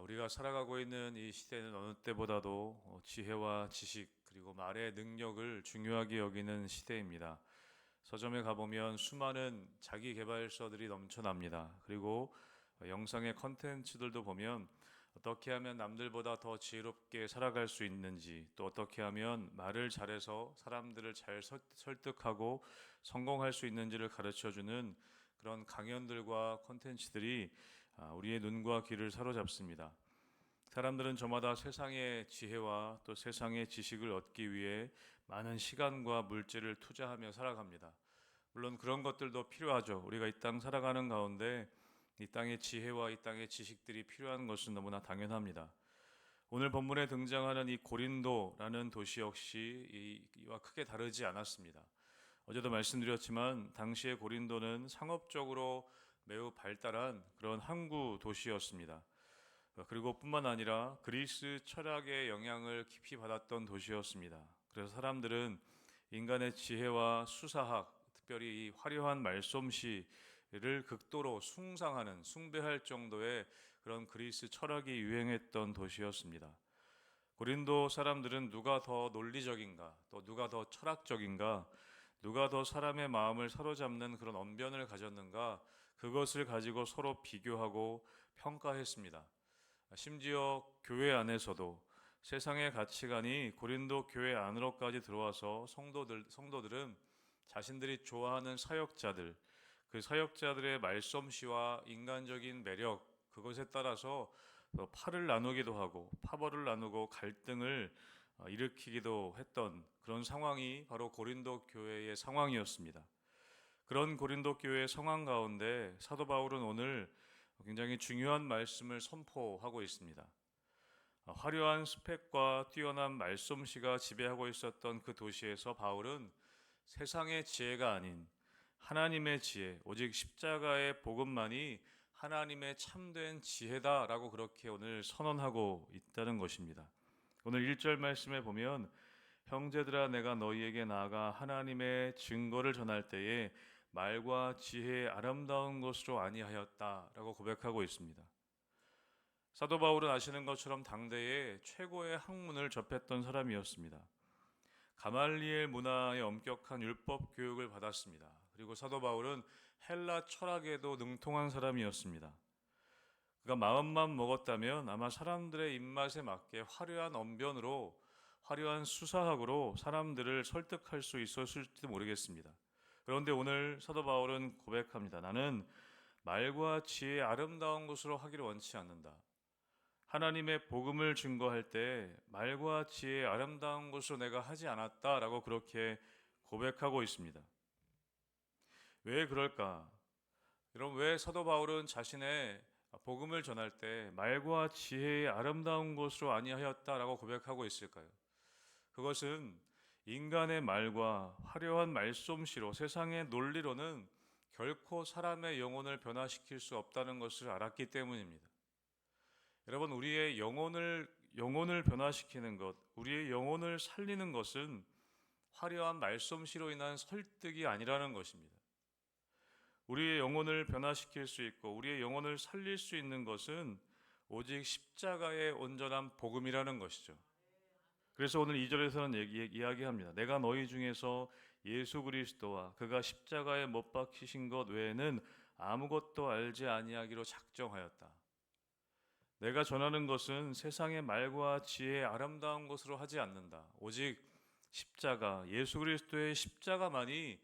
우리가 살아가고 있는 이 시대는 어느 때보다도 지혜와 지식 그리고 말의 능력을 중요하게 여기는 시대입니다. 서점에 가보면 수많은 자기 개발서들이 넘쳐납니다. 그리고 영상의 컨텐츠들도 보면 어떻게 하면 남들보다 더 지혜롭게 살아갈 수 있는지, 또 어떻게 하면 말을 잘해서 사람들을 잘 설득하고 성공할 수 있는지를 가르쳐주는 그런 강연들과 컨텐츠들이 우리의 눈과 귀를 사로잡습니다. 사람들은 저마다 세상의 지혜와 또 세상의 지식을 얻기 위해 많은 시간과 물질을 투자하며 살아갑니다. 물론 그런 것들도 필요하죠. 우리가 이 땅 살아가는 가운데 이 땅의 지혜와 이 땅의 지식들이 필요한 것은 너무나 당연합니다. 오늘 본문에 등장하는 이 고린도라는 도시 역시 이와 크게 다르지 않았습니다. 어제도 말씀드렸지만 당시의 고린도는 상업적으로 매우 발달한 그런 항구 도시였습니다. 그리고 뿐만 아니라 그리스 철학의 영향을 깊이 받았던 도시였습니다. 그래서 사람들은 인간의 지혜와 수사학, 특별히 이 화려한 말솜씨를 극도로 숭배할 정도의 그런 그리스 철학이 유행했던 도시였습니다. 고린도 사람들은 누가 더 논리적인가, 또 누가 더 철학적인가, 누가 더 사람의 마음을 사로잡는 그런 언변을 가졌는가, 그것을 가지고 서로 비교하고 평가했습니다. 심지어 교회 안에서도 세상의 가치관이 고린도 교회 안으로까지 들어와서 성도들은 자신들이 좋아하는 사역자들, 그 사역자들의 말솜씨와 인간적인 매력, 그것에 따라서 팔을 나누기도 하고 파벌을 나누고 갈등을 일으키기도 했던 그런 상황이 바로 고린도 교회의 상황이었습니다. 그런 고린도 교회의 상황 가운데 사도 바울은 오늘 굉장히 중요한 말씀을 선포하고 있습니다. 화려한 스펙과 뛰어난 말솜씨가 지배하고 있었던 그 도시에서 바울은 세상의 지혜가 아닌 하나님의 지혜, 오직 십자가의 복음만이 하나님의 참된 지혜다라고 그렇게 오늘 선언하고 있다는 것입니다. 오늘 1절 말씀에 보면 형제들아 내가 너희에게 나아가 하나님의 증거를 전할 때에 말과 지혜의 아름다운 것으로 아니하였다라고 고백하고 있습니다. 사도 바울은 아시는 것처럼 당대의 최고의 학문을 접했던 사람이었습니다. 가말리엘 문화의 엄격한 율법 교육을 받았습니다. 그리고 사도 바울은 헬라 철학에도 능통한 사람이었습니다. 그가 마음만 먹었다면 아마 사람들의 입맛에 맞게 화려한 언변으로, 화려한 수사학으로 사람들을 설득할 수 있었을지도 모르겠습니다. 그런데 오늘 사도 바울은 고백합니다. 나는 말과 지혜의 아름다운 것으로 하기를 원치 않는다. 하나님의 복음을 증거할 때 말과 지혜의 아름다운 것으로 내가 하지 않았다라고 그렇게 고백하고 있습니다. 왜 그럴까? 여러분, 왜 사도 바울은 자신의 복음을 전할 때 말과 지혜의 아름다운 것으로 아니하였다라고 고백하고 있을까요? 그것은 인간의 말과 화려한 말솜씨로 세상의 논리로는 결코 사람의 영혼을 변화시킬 수 없다는 것을 알았기 때문입니다. 여러분, 우리의 영혼을 변화시키는 것, 우리의 영혼을 살리는 것은 화려한 말솜씨로 인한 설득이 아니라는 것입니다. 우리의 영혼을 변화시킬 수 있고 우리의 영혼을 살릴 수 있는 것은 오직 십자가의 온전한 복음이라는 것이죠. 그래서 오늘 2절에서는 이야기합니다. 내가 너희 중에서 예수 그리스도와 그가 십자가에 못 박히신 것 외에는 아무것도 알지 아니하기로 작정하였다. 내가 전하는 것은 세상의 말과 지혜의 아름다운 것으로 하지 않는다. 오직 십자가, 예수 그리스도의 십자가만이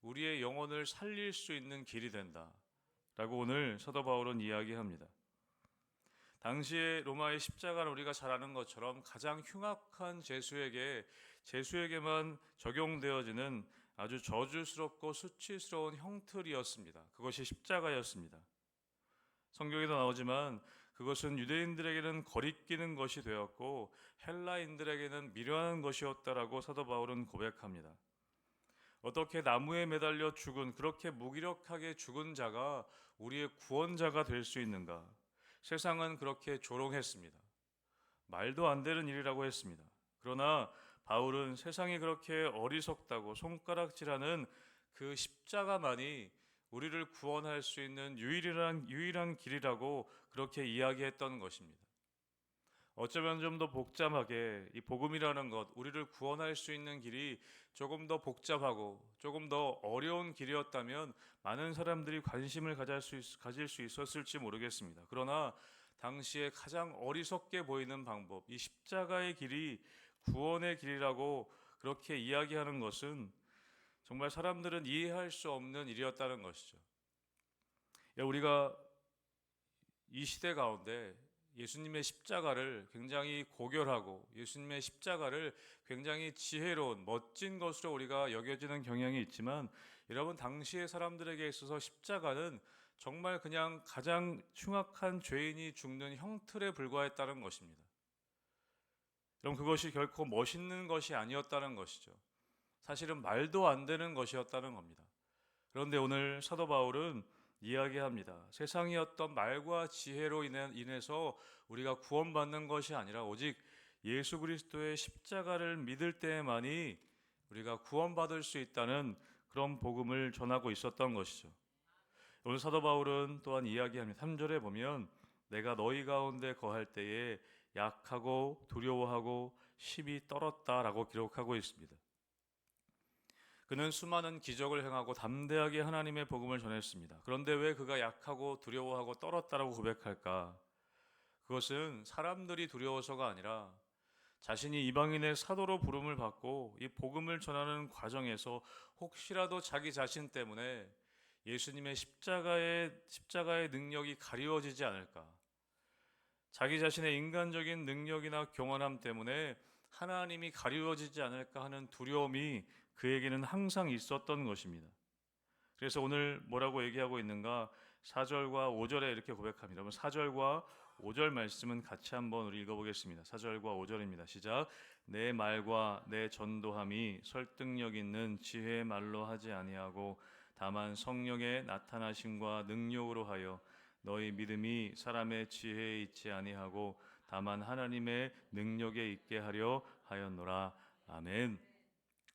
우리의 영혼을 살릴 수 있는 길이 된다. 라고 오늘 사도 바울은 이야기합니다. 당시에 로마의 십자가는 우리가 잘 아는 것처럼 가장 흉악한 죄수에게만 적용되어지는 아주 저주스럽고 수치스러운 형틀이었습니다. 그것이 십자가였습니다. 성경에도 나오지만 그것은 유대인들에게는 거리끼는 것이 되었고 헬라인들에게는 미련한 것이었다라고 사도 바울은 고백합니다. 어떻게 나무에 매달려 죽은, 그렇게 무기력하게 죽은 자가 우리의 구원자가 될 수 있는가? 세상은 그렇게 조롱했습니다. 말도 안 되는 일이라고 했습니다. 그러나 바울은 세상이 그렇게 어리석다고 손가락질하는 그 십자가만이 우리를 구원할 수 있는 유일한 길이라고 그렇게 이야기했던 것입니다. 어쩌면 좀 더 복잡하게 이 복음이라는 것, 우리를 구원할 수 있는 길이 조금 더 복잡하고 조금 더 어려운 길이었다면 많은 사람들이 관심을 가질 수 있었을지 모르겠습니다. 그러나 당시에 가장 어리석게 보이는 방법, 이 십자가의 길이 구원의 길이라고 그렇게 이야기하는 것은 정말 사람들은 이해할 수 없는 일이었다는 것이죠. 우리가 이 시대 가운데 예수님의 십자가를 굉장히 고결하고 예수님의 십자가를 굉장히 지혜로운 멋진 것으로 우리가 여겨지는 경향이 있지만, 여러분, 당시의 사람들에게 있어서 십자가는 정말 그냥 가장 흉악한 죄인이 죽는 형틀에 불과했다는 것입니다. 그럼 그것이 결코 멋있는 것이 아니었다는 것이죠. 사실은 말도 안 되는 것이었다는 겁니다. 그런데 오늘 사도 바울은 이야기합니다. 세상의 어떤 말과 지혜로 인해서 우리가 구원받는 것이 아니라 오직 예수 그리스도의 십자가를 믿을 때만이 우리가 구원받을 수 있다는 그런 복음을 전하고 있었던 것이죠. 오늘 사도 바울은 또한 이야기합니다. 3절에 보면 내가 너희 가운데 거할 때에 약하고 두려워하고 심히 떨었다라고 기록하고 있습니다. 그는 수많은 기적을 행하고 담대하게 하나님의 복음을 전했습니다. 그런데 왜 그가 약하고 두려워하고 떨었다라고 고백할까? 그것은 사람들이 두려워서가 아니라 자신이 이방인의 사도로 부름을 받고 이 복음을 전하는 과정에서 혹시라도 자기 자신 때문에 예수님의 십자가의 능력이 가리워지지 않을까? 자기 자신의 인간적인 능력이나 교만함 때문에 하나님이 가리워지지 않을까 하는 두려움이 그에게는 항상 있었던 것입니다. 그래서 오늘 뭐라고 얘기하고 있는가? 4절과 5절에 이렇게 고백합니다. 그럼 4절과 5절 말씀은 같이 한번 우리 읽어보겠습니다. 4절과 5절입니다. 시작. 내 말과 내 전도함이 설득력 있는 지혜의 말로 하지 아니하고 다만 성령의 나타나심과 능력으로 하여 너희 믿음이 사람의 지혜에 있지 아니하고 다만 하나님의 능력에 있게 하려 하였노라. 아멘.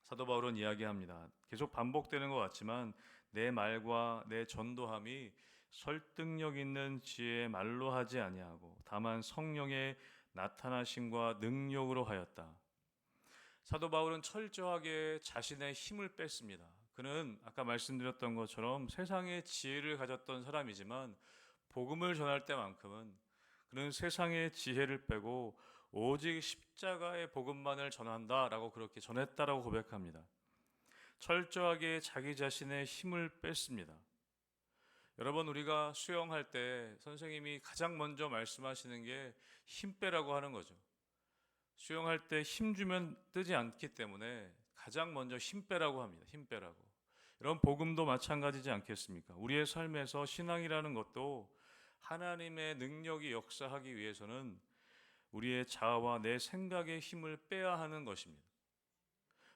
사도 바울은 이야기합니다. 계속 반복되는 것 같지만 내 말과 내 전도함이 설득력 있는 지혜의 말로 하지 아니하고 다만 성령의 나타나심과 능력으로 하였다. 사도 바울은 철저하게 자신의 힘을 뺐습니다. 그는 아까 말씀드렸던 것처럼 세상의 지혜를 가졌던 사람이지만 복음을 전할 때만큼은 그는 세상의 지혜를 빼고 오직 십자가의 복음만을 전한다라고 그렇게 전했다라고 고백합니다. 철저하게 자기 자신의 힘을 뺐습니다. 여러분, 우리가 수영할 때 선생님이 가장 먼저 말씀하시는 게 힘 빼라고 하는 거죠. 수영할 때 힘 주면 뜨지 않기 때문에 가장 먼저 힘 빼라고 합니다. 힘 빼라고. 이런 복음도 마찬가지지 않겠습니까? 우리의 삶에서 신앙이라는 것도 하나님의 능력이 역사하기 위해서는 우리의 자아와 내 생각의 힘을 빼야 하는 것입니다.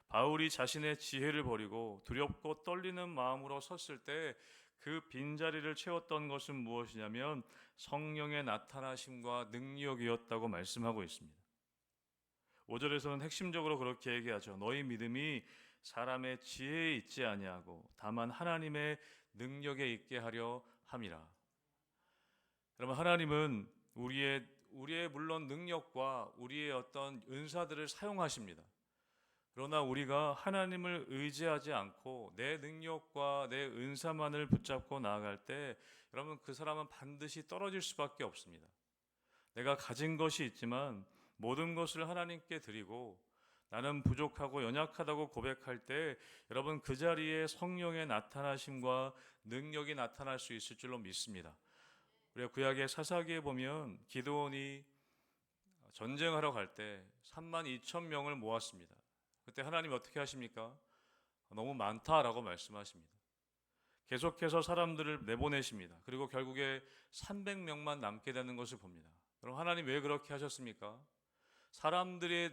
바울이 자신의 지혜를 버리고 두렵고 떨리는 마음으로 섰을 때 그 빈자리를 채웠던 것은 무엇이냐면 성령의 나타나심과 능력이었다고 말씀하고 있습니다. 5절에서는 핵심적으로 그렇게 얘기하죠. 너희 믿음이 사람의 지혜에 있지 아니하고 다만 하나님의 능력에 있게 하려 함이라. 여러분, 하나님은 우리의 물론 능력과 우리의 어떤 은사들을 사용하십니다. 그러나 우리가 하나님을 의지하지 않고 내 능력과 내 은사만을 붙잡고 나아갈 때 여러분, 그 사람은 반드시 떨어질 수밖에 없습니다. 내가 가진 것이 있지만 모든 것을 하나님께 드리고 나는 부족하고 연약하다고 고백할 때 여러분, 그 자리에 성령의 나타나심과 능력이 나타날 수 있을 줄로 믿습니다. 우리가 구약의 사사기에 보면 기드온이 전쟁하러 갈 때 32,000명을 모았습니다. 그때 하나님 어떻게 하십니까? 너무 많다라고 말씀하십니다. 계속해서 사람들을 내보내십니다. 그리고 결국에 300명만 남게 되는 것을 봅니다. 그럼 하나님 왜 그렇게 하셨습니까? 사람들의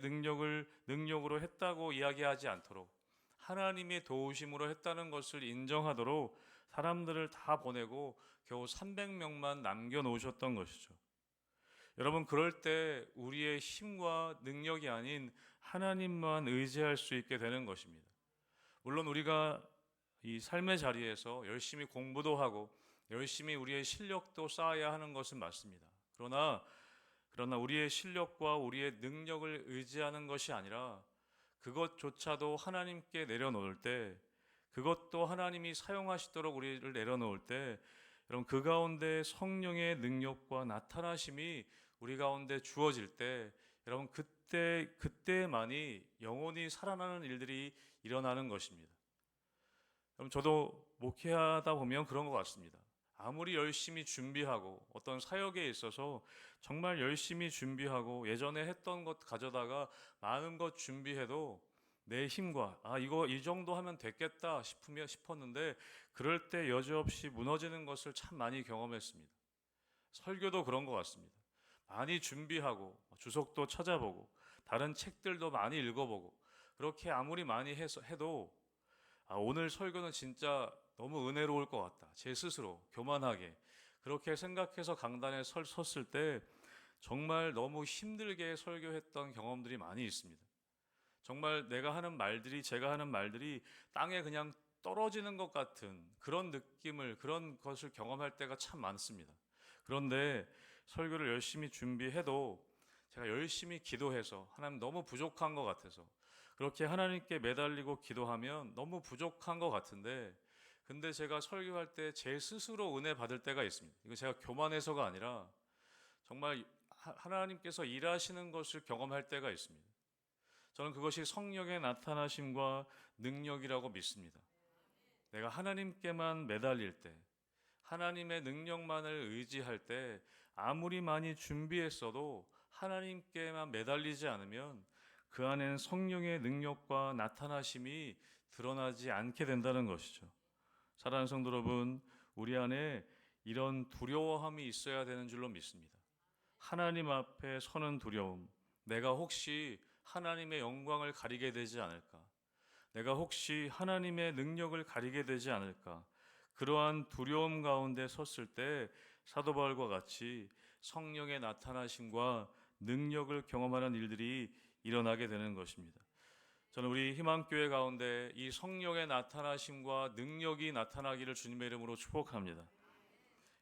능력으로 했다고 이야기하지 않도록 하나님의 도우심으로 했다는 것을 인정하도록 사람들을 다 보내고 겨우 300명만 남겨놓으셨던 것이죠. 여러분, 그럴 때 우리의 힘과 능력이 아닌 하나님만 의지할 수 있게 되는 것입니다. 물론 우리가 이 삶의 자리에서 열심히 공부도 하고 열심히 우리의 실력도 쌓아야 하는 것은 맞습니다. 그러나 그러나 우리의 실력과 우리의 능력을 의지하는 것이 아니라 그것조차도 하나님께 내려놓을 때, 그것도 하나님이 사용하시도록 우리를 내려놓을 때, 여러분 그 가운데 성령의 능력과 나타나심이 우리 가운데 주어질 때, 여러분 그때만이 영혼이 살아나는 일들이 일어나는 것입니다. 여러분 저도 목회하다 보면 그런 것 같습니다. 아무리 열심히 준비하고 어떤 사역에 있어서 정말 열심히 준비하고 예전에 했던 것 가져다가 많은 것 준비해도 내 힘과 이거 이 정도 하면 됐겠다 싶었는데 그럴 때 여지없이 무너지는 것을 참 많이 경험했습니다. 설교도 그런 것 같습니다. 많이 준비하고 주석도 찾아보고 다른 책들도 많이 읽어보고 그렇게 아무리 많이 해도 오늘 설교는 진짜 너무 은혜로울 것 같다. 제 스스로 교만하게 그렇게 생각해서 강단에 섰을 때 정말 너무 힘들게 설교했던 경험들이 많이 있습니다. 정말 제가 하는 말들이 땅에 그냥 떨어지는 것 같은 그런 느낌을, 그런 것을 경험할 때가 참 많습니다. 그런데 설교를 열심히 준비해도 제가 열심히 기도해서 하나님 너무 부족한 것 같아서 그렇게 하나님께 매달리고 기도하면 너무 부족한 것 같은데 근데 제가 설교할 때 제 스스로 은혜 받을 때가 있습니다. 이거 제가 교만해서가 아니라 정말 하나님께서 일하시는 것을 경험할 때가 있습니다. 저는 그것이 성령의 나타나심과 능력이라고 믿습니다. 내가 하나님께만 매달릴 때, 하나님의 능력만을 의지할 때 아무리 많이 준비했어도 하나님께만 매달리지 않으면 그 안엔 성령의 능력과 나타나심이 드러나지 않게 된다는 것이죠. 사랑하는 성도 여러분, 우리 안에 이런 두려워함이 있어야 되는 줄로 믿습니다. 하나님 앞에 서는 두려움, 내가 혹시 하나님의 영광을 가리게 되지 않을까? 내가 혹시 하나님의 능력을 가리게 되지 않을까? 그러한 두려움 가운데 섰을 때 사도 바울과 같이 성령의 나타나심과 능력을 경험하는 일들이 일어나게 되는 것입니다. 저는 우리 희망교회 가운데 이 성령의 나타나심과 능력이 나타나기를 주님의 이름으로 축복합니다.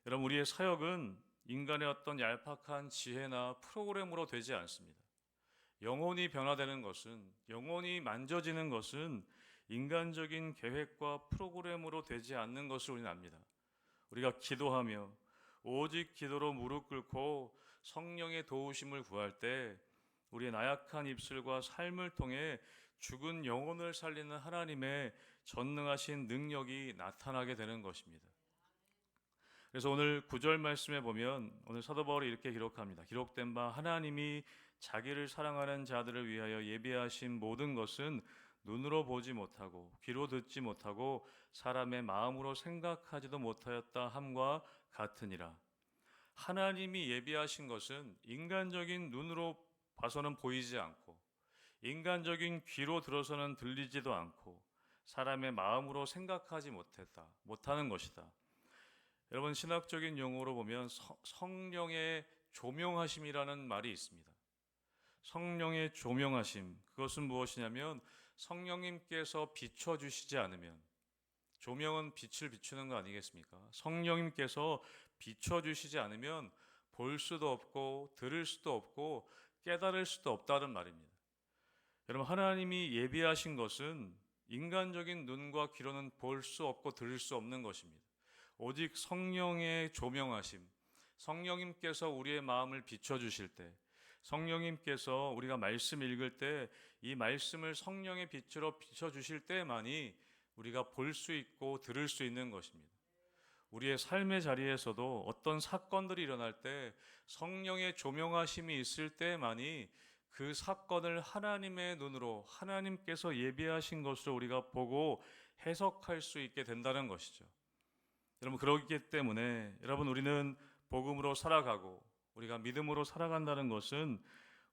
여러분 우리의 사역은 인간의 어떤 얄팍한 지혜나 프로그램으로 되지 않습니다. 영혼이 변화되는 것은, 영혼이 만져지는 것은 인간적인 계획과 프로그램으로 되지 않는 것을 우리는 압니다. 우리가 기도하며 오직 기도로 무릎 꿇고 성령의 도우심을 구할 때 우리의 나약한 입술과 삶을 통해 죽은 영혼을 살리는 하나님의 전능하신 능력이 나타나게 되는 것입니다. 그래서 오늘 9절 말씀에 보면 오늘 사도 바울이 이렇게 기록합니다. 기록된 바 하나님이 자기를 사랑하는 자들을 위하여 예비하신 모든 것은 눈으로 보지 못하고 귀로 듣지 못하고 사람의 마음으로 생각하지도 못하였다 함과 같으니라. 하나님이 예비하신 것은 인간적인 눈으로 봐서는 보이지 않고 인간적인 귀로 들어서는 들리지도 않고 사람의 마음으로 생각하지 못하는 것이다. 여러분 신학적인 용어로 보면 성령의 조명하심이라는 말이 있습니다. 성령의 조명하심, 그것은 무엇이냐면 성령님께서 비춰주시지 않으면, 조명은 빛을 비추는 거 아니겠습니까? 성령님께서 비춰주시지 않으면 볼 수도 없고 들을 수도 없고 깨달을 수도 없다는 말입니다. 여러분 하나님이 예비하신 것은 인간적인 눈과 귀로는 볼 수 없고 들을 수 없는 것입니다. 오직 성령의 조명하심, 성령님께서 우리의 마음을 비춰주실 때, 성령님께서 우리가 말씀 읽을 때 이 말씀을 성령의 빛으로 비춰주실 때만이 우리가 볼 수 있고 들을 수 있는 것입니다. 우리의 삶의 자리에서도 어떤 사건들이 일어날 때 성령의 조명하심이 있을 때만이 그 사건을 하나님의 눈으로 하나님께서 예비하신 것으로 우리가 보고 해석할 수 있게 된다는 것이죠. 여러분 그렇기 때문에 여러분 우리는 복음으로 살아가고 우리가 믿음으로 살아간다는 것은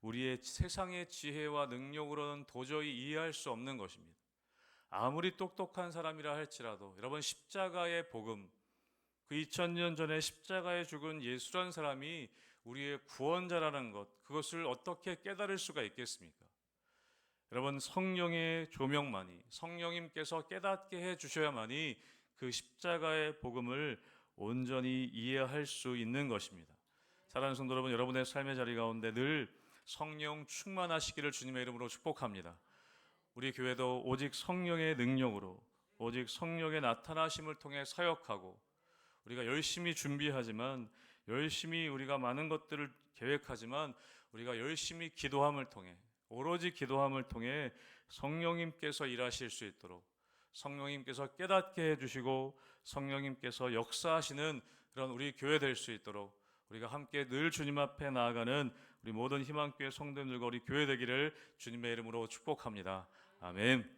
우리의 세상의 지혜와 능력으로는 도저히 이해할 수 없는 것입니다. 아무리 똑똑한 사람이라 할지라도 여러분 십자가의 복음, 그 2000년 전에 십자가에 죽은 예수란 사람이 우리의 구원자라는 것, 그것을 어떻게 깨달을 수가 있겠습니까? 여러분 성령의 조명만이, 성령님께서 깨닫게 해주셔야만이 그 십자가의 복음을 온전히 이해할 수 있는 것입니다. 사랑하는 성도 여러분, 여러분의 삶의 자리 가운데 늘 성령 충만하시기를 주님의 이름으로 축복합니다. 우리 교회도 오직 성령의 능력으로, 오직 성령의 나타나심을 통해 사역하고, 우리가 열심히 준비하지만, 열심히 우리가 많은 것들을 계획하지만, 우리가 열심히 기도함을 통해, 오로지 기도함을 통해 성령님께서 일하실 수 있도록, 성령님께서 깨닫게 해주시고 성령님께서 역사하시는 그런 우리 교회 될 수 있도록 우리가 함께 늘 주님 앞에 나아가는 우리 모든 희망교회 성도들과 우리 교회 되기를 주님의 이름으로 축복합니다. 아멘.